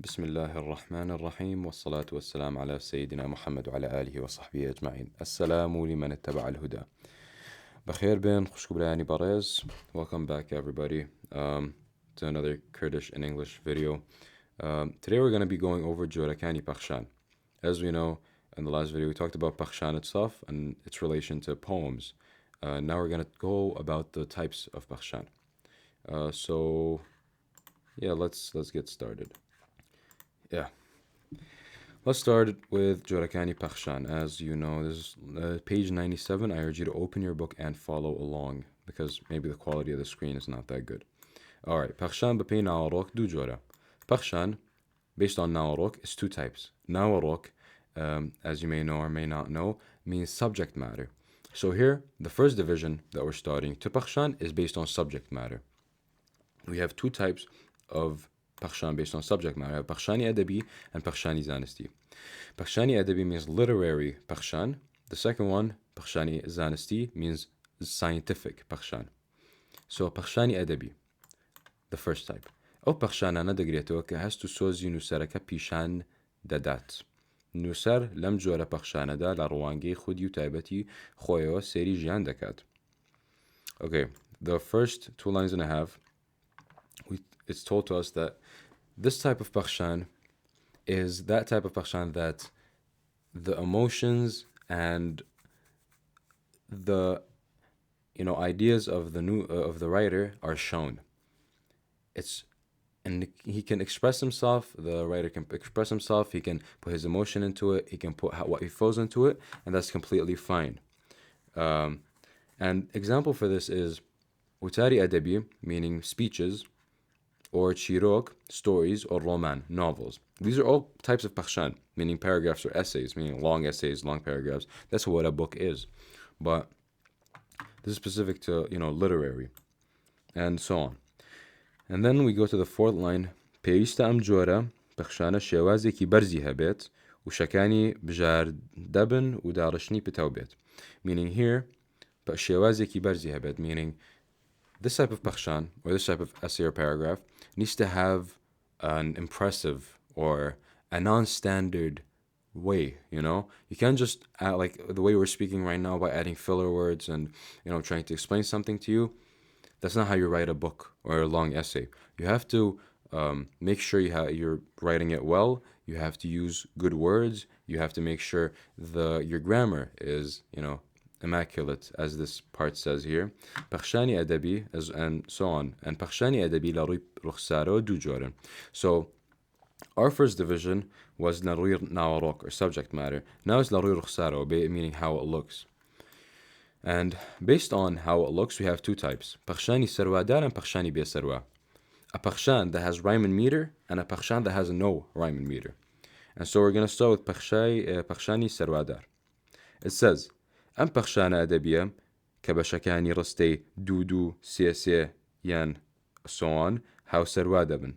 بسم الله الرحمن الرحيم والصلاة والسلام على سيدنا محمد وعلى آله وصحبه أجمعين. السلام لمن اتبع الهدى. بخير بن خوش براني بارز. Welcome back everybody to another Kurdish and English video. Today we're going to be going over جۆرەکانی پەخشان. As we know, in the last video we talked about پەخشان itself and its relation to poems. Now we're going to go about the types of پەخشان. So yeah, let's get started. Yeah, let's start with جۆرەکانی پەخشان. As you know, this is page 97. I urge you to open your book and follow along because maybe the quality of the screen is not that good. All right, پەخشان بەپێی ناوەڕۆک دوو جۆرە. پەخشان, based on ناوەڕۆک, is two types. ناوەڕۆک, as you may know or may not know, means subject matter. So here, the first division that we're starting to پەخشان is based on subject matter. We have two types of پەخشان based on subject matter. پەخشانی ئەدەبی and پەخشانی زانستی. پەخشانی ئەدەبی means literary پەخشان. The second one, پەخشانی زانستی, means scientific پەخشان. So پەخشانی ئەدەبی, the first type. ئەو پەخشانانە دەگرێتەوە کە هەست و سۆزی نووسەرەکە پیشان دەدات. نووسەر لەم جۆرە پەخشانەدا لە ڕوانگەی خودی و تایبەتی خۆیەوە سێری ژیان دەکات. Okay, the first 2 lines and a half, it's told to us that this type of پەخشان is that type of پەخشان that the emotions and the ideas of the writer are shown. And he can express himself, the writer can express himself, he can put his emotion into it, he can put what he feels into it, and that's completely fine. And example for this is وتاری أدبي, meaning speeches, or چیرۆک, stories, or roman, novels. These are all types of پەخشان, meaning paragraphs or essays, meaning long essays, long paragraphs. That's what a book is. But this is specific to, literary, and so on. And then we go to the fourth line. پێویستە ئەم جۆرە پەخشانە شێوازێکی بەرزی هەبێت و شەکانی بژاردەبن و داڕشنی پتەو بێت. Meaning here, شێوازێکی بەرزی هەبێت, meaning this type of پەخشان, or this type of essay or paragraph, needs to have an impressive or a non-standard way, You can't just add, like the way we're speaking right now, by adding filler words and, trying to explain something to you. That's not how you write a book or a long essay. You have to make sure you're writing it well. You have to use good words. You have to make sure your grammar is, immaculate, as this part says here. پەخشانی ئەدەبی, and so on. And پەخشانی ئەدەبی لە ڕووی ڕوخسارەوە دوو جۆرن. So our first division was لە ڕووی ناوەڕۆک, or subject matter. Now it's لە ڕووی ڕوخسارەوە, meaning how it looks. And based on how it looks, we have two types. پەخشانی سەروادار and پەخشانی بێسەروا. A پەخشان that has rhyme and meter, and a پەخشان that has no rhyme and meter. And so we're going to start with پەخشانی سەروادار. It says, ئەم پەخشانە ئەدەبیە کە بەشەکانی ڕستەی دوو سێ یان so on, how سەروا دەبن.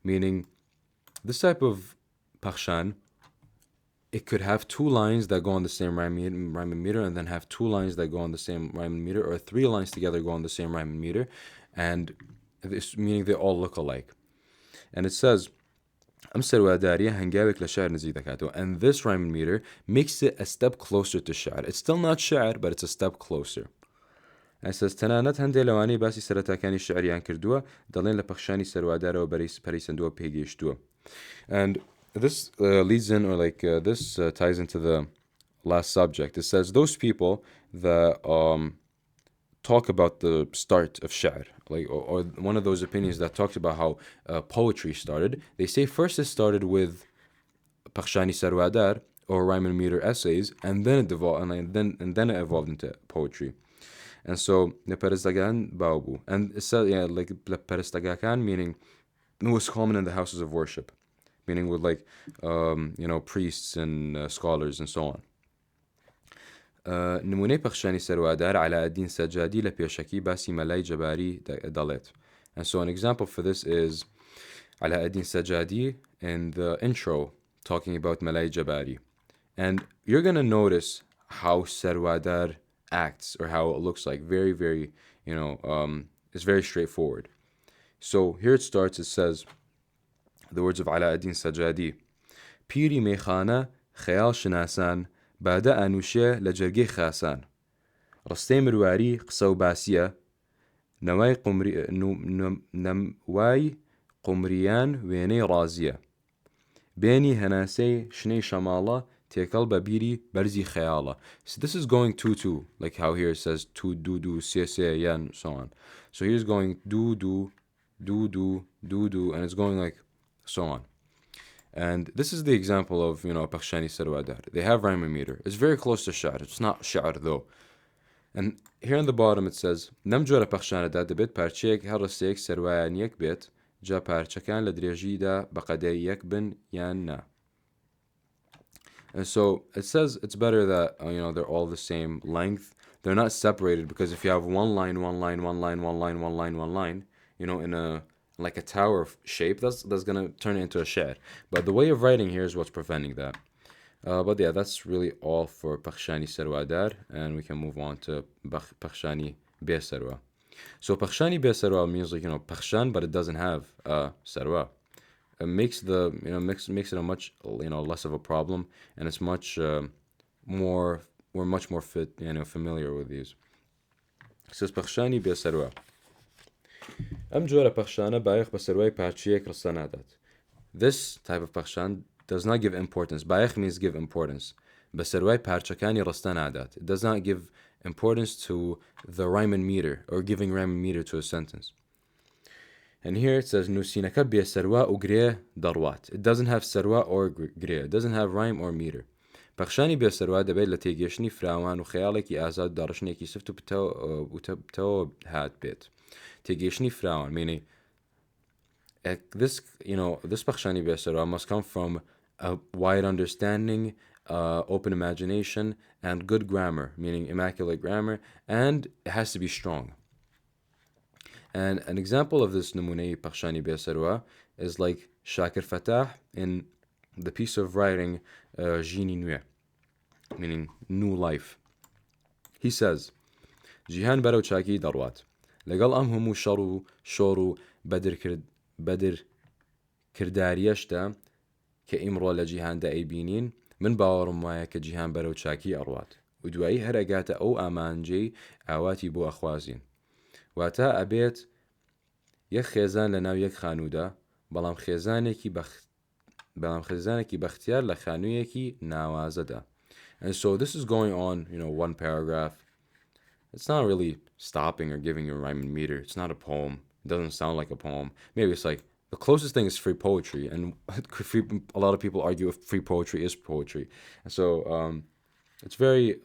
Meaning, this type of پەخشان, it could have 2 lines that go on the same rhyme and meter, and then have 2 lines that go on the same rhyme and meter, or 3 lines together go on the same rhyme and meter, and this meaning they all look alike. And it says, ئەم سەرواداریە هەنگاوێک لە شعر نزیک دەکاتەوە. And this rhyme and meter makes it a step closer to شعر. It's still not شعر, but it's a step closer. And it says, تەنانەت هەندێک لەوانەی باسی سەرەتاکانی شعریان کردووە دەڵێن لە پەخشانی سەروادارەوە پەریسەندووە پێگەیشتووە. And this leads in, or this ties into the last subject. It says those people that talk about the start of شعر, or one of those opinions that talks about how poetry started, they say first it started with پەخشانی سەروادار, or rhyme and meter essays, and then it evolved into poetry. And so the پەرستگاکان باو بوو. And it says, لە پەرستگاکان, meaning it was common in the houses of worship, meaning with priests and scholars and so on. نمونەی پەخشانی سەروادار عەلاءالدین سەجادی لە پێشەکی باسی مەلای جەباری دەڵێت. And so an example for this is عەلاءالدین سەجادی in the intro talking about مەلای جەباری. And you're going to notice how سەروادار acts, or how it looks like. Very, very, it's very straightforward. So here it starts, it says, The words of Alauddin Sajadi. پیری میخانه خیال شناسان بعد انوشه لجرگی خاسان رسته مرواری قصه و باسیه نموای قمریان وینی رازیه بینی هناسي شني شمالة تيكل ببيري برزي خيالة. So this is going two, like how here it says tu do se yan, so on. So here's going do, and it's going like so on. And this is the example of, you know, Pakshani Sarwadar. They have rhyme and meter. It's very close to Sha'r. It's not Sha'r though. And here on the bottom it says Nam jora Pakshana da debit parchek harasek Sarwayan yek bit جا پارچەکان لە درێژیدا بەقەدەی یەک بن یان نا. And so it says it's better that, you know, they're all the same length. They're not separated, because if you have one line, you know, in a like a tower shape, that's gonna turn it into a shed. But the way of writing here is what's preventing that. But yeah, that's really all for Pakshani Sarwadar, and we can move on to Pakshani Be Sarwa. So Pakshani Be Sarwa means, like, you know, Pakshan, but it doesn't have Sarwa. It makes the, you know, makes it a much, you know, less of a problem, and it's much more, we're much more familiar with these. It says Pakshani Be Sarwa. Am jora Pakshana Bayakh Basarwai Pachiek Rasanadat. This type of Pakshan does not give importance. Bayakh means give importance. Basarwai Parchakani Rastanadat. It does not give importance to the rhyme and meter, or giving rhyme and meter to a sentence. And here it says Nusinaka Be Sarwa Ugre Darwat. It doesn't have Sarwa or Gre. It doesn't have rhyme or meter. Pakshani Be Sarwa Debay Lategeshni Frawan u Khayaleki Azad Darshneki Siftu Pto Hat Bit. Tegeshni Frawan, meaning this, you know, this Pakshani Be Sarwa must come from a wide understanding, open imagination, and good grammar, meaning immaculate grammar, and it has to be strong. And an example of this Numune Pakshani Be Sarwa is like Shakir Fatah in the piece of writing Jini Nue, meaning new life. He says, Jihan Baro Chaki Darwat. لقال همو شورو بدر كرداريشتا كإمرو لجيهان دا أيبينين من باورم وايا كجيهان برو تشاكي أروات ودوائي هرقاتا أو أمانجي آواتي بو أخوازين واتا أبيت يك خيزان لناو يك خانودا بلام خيزانكي بختيار لخانويكي ناوازدا. And so this is going on, you know, one paragraph. It's not really stopping or giving you a rhyme and meter. It's not a poem. It doesn't sound like a poem. Maybe it's like the closest thing is free poetry, and a lot of people argue if free poetry is poetry. And so it's very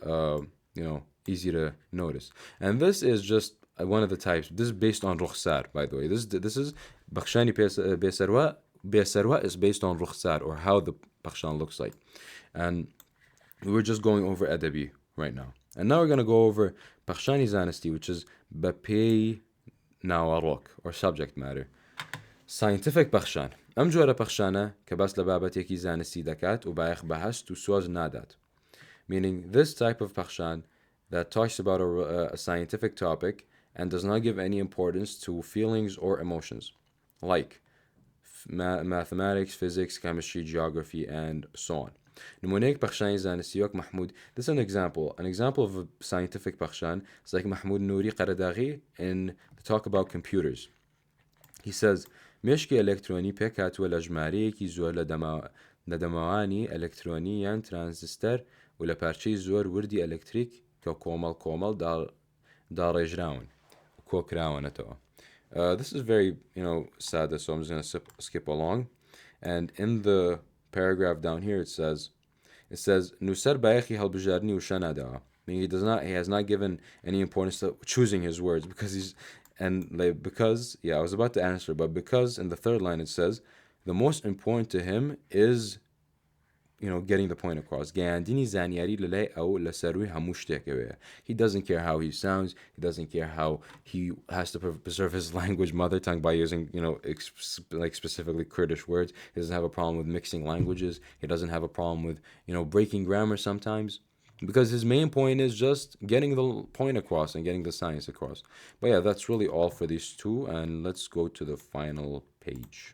you know, easy to notice. And this is just one of the types. This is based on rukhsar, by the way. This is Pakshani Be Sarwa. Be Sarwa is based on rukhsar, or how the Pakshan looks like. And we're just going over Adabi right now. And now we're going to go over Pakshani Zanasti, which is Bapei Nawarok, or subject matter. Scientific Pakshan. Am jora Pakshana kabas lababateki Zanasti dakat ubayakh bahas tu soz nadat. Meaning this type of Pakshan that talks about a scientific topic and does not give any importance to feelings or emotions, like mathematics, physics, chemistry, geography, and so on. Numunek Pakshani Zanistiyok Mahmoud. This is an example. An example of a scientific Pakshan is like Mahmoud Nouri Qaradaghi in the talk about computers. He says, Meshki elektroni pekat wala jmari ki zor ladamawani elektroniyan transistor wala parchi zor wurdi elektrik ka komal dar rejraun kokrawan ato. This is very, you know, sad, so I'm just going to skip along. And in the paragraph down here it says Nusar Bayachi Halbujarni Ushanada. Meaning he has not given any importance to choosing his words, because I was about to answer, but because in the third line it says the most important to him is, you know, getting the point across. He doesn't care how he sounds. He doesn't care how he has to preserve his language, mother tongue, by using, you know, like specifically Kurdish words. He doesn't have a problem with mixing languages. He doesn't have a problem with, you know, breaking grammar sometimes, because his main point is just getting the point across and getting the science across. But yeah, that's really all for these two, and let's go to the final page.